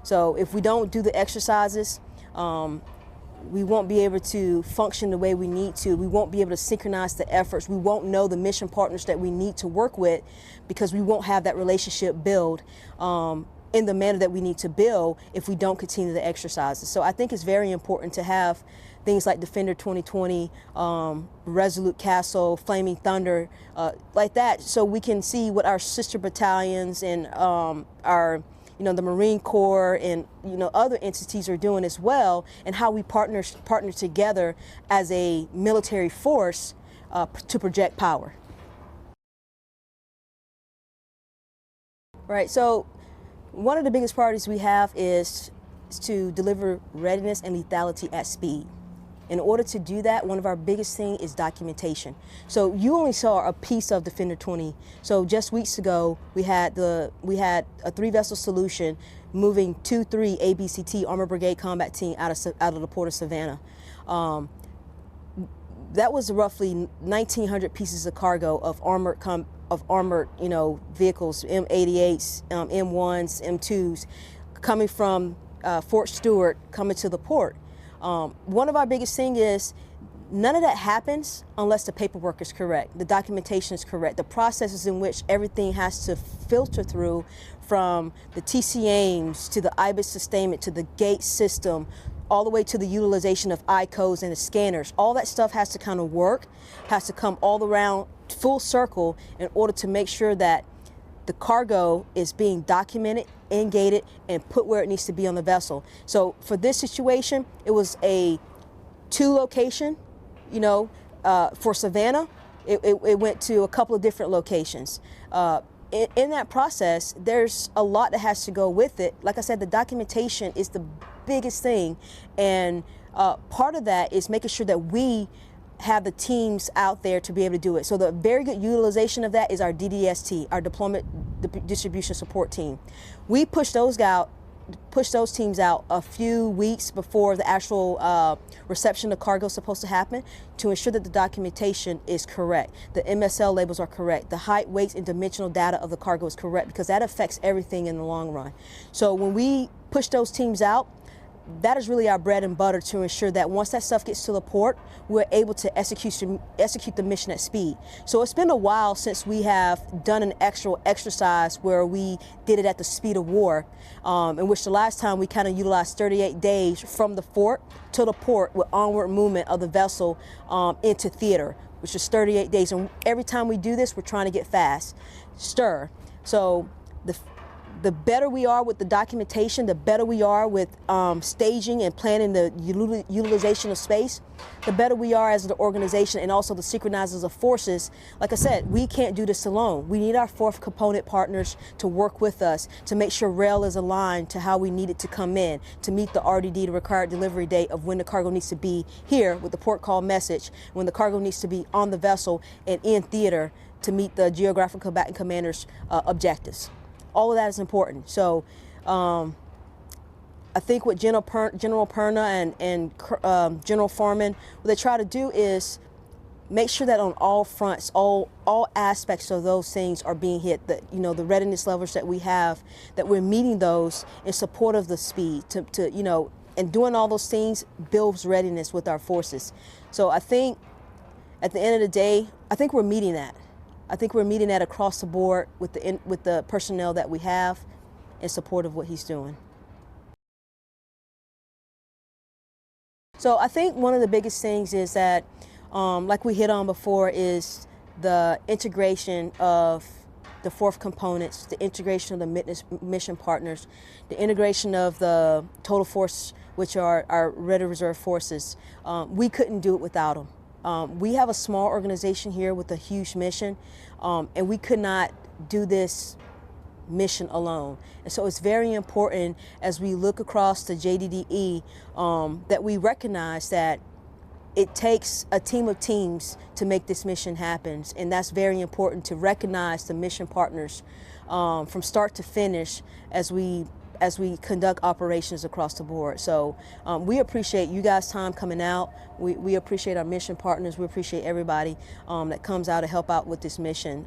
So if we don't do the exercises, we won't be able to function the way we need to. We won't be able to synchronize the efforts. We won't know the mission partners that we need to work with because we won't have that relationship build in the manner that we need to build if we don't continue the exercises. So I think it's very important to have things like Defender 2020, Resolute Castle, Flaming Thunder, like that, so we can see what our sister battalions and our the Marine Corps and other entities are doing as well, and how we partner together as a military force to project power. Right. So one of the biggest priorities we have is to deliver readiness and lethality at speed. In order to do that, one of our biggest things is documentation. So you only saw a piece of Defender 20. So just weeks ago, we had a 3-vessel solution moving 2-3 ABCT Armored Brigade Combat Team out of the Port of Savannah. That was roughly 1,900 pieces of cargo of armored vehicles, M88s, M1s, M2s, coming from Fort Stewart coming to the port. One of our biggest things is none of that happens unless the paperwork is correct, the documentation is correct, the processes in which everything has to filter through, from the TC aims to the IBIS sustainment to the gate system, all the way to the utilization of I-codes and the scanners. All that stuff has to kind of work, has to come all around full circle in order to make sure that the cargo is being documented and gated and put where it needs to be on the vessel. So for this situation, it was a 2-location, for Savannah. It went to a couple of different locations. In that process, there's a lot that has to go with it. Like I said, the documentation is the biggest thing, and part of that is making sure that we have the teams out there to be able to do it. So the very good utilization of that is our DDST, our Deployment Distribution Support Team. We push those teams out a few weeks before the actual reception of cargo is supposed to happen, to ensure that the documentation is correct, the MSL labels are correct, the height, weights, and dimensional data of the cargo is correct, because that affects everything in the long run. So when we push those teams out, that is really our bread and butter, to ensure that once that stuff gets to the port, we're able to execute the mission at speed. So it's been a while since we have done an actual exercise where we did it at the speed of war, in which the last time we kind of utilized 38 days from the fort to the port with onward movement of the vessel into theater, which is 38 days. And every time we do this, we're trying to get fast. So the better we are with the documentation, the better we are with staging and planning the utilization of space, the better we are as an organization, and also the synchronizers of forces. Like I said, we can't do this alone. We need our 4th component partners to work with us to make sure rail is aligned to how we need it to come in, to meet the RDD, the required delivery date of when the cargo needs to be here with the port call message, when the cargo needs to be on the vessel and in theater to meet the geographic combatant commander's objectives. All of that is important. So I think what General Perna and General Foreman, what they try to do is make sure that on all fronts, all aspects of those things are being hit. That the readiness levels that we have, that we're meeting those in support of the speed. And doing all those things builds readiness with our forces. So I think at the end of the day, I think we're meeting that. I think we're meeting that across the board with the personnel that we have in support of what he's doing. So I think one of the biggest things is that, like we hit on before, is the integration of the 4th components, the integration of the mission partners, the integration of the total force, which are our Ready Reserve forces. We couldn't do it without them. We have a small organization here with a huge mission, and we could not do this mission alone. And so it's very important, as we look across the JDDE, that we recognize that it takes a team of teams to make this mission happen. And that's very important, to recognize the mission partners from start to finish as we conduct operations across the board. So we appreciate you guys' time coming out. We appreciate our mission partners. We appreciate everybody that comes out to help out with this mission.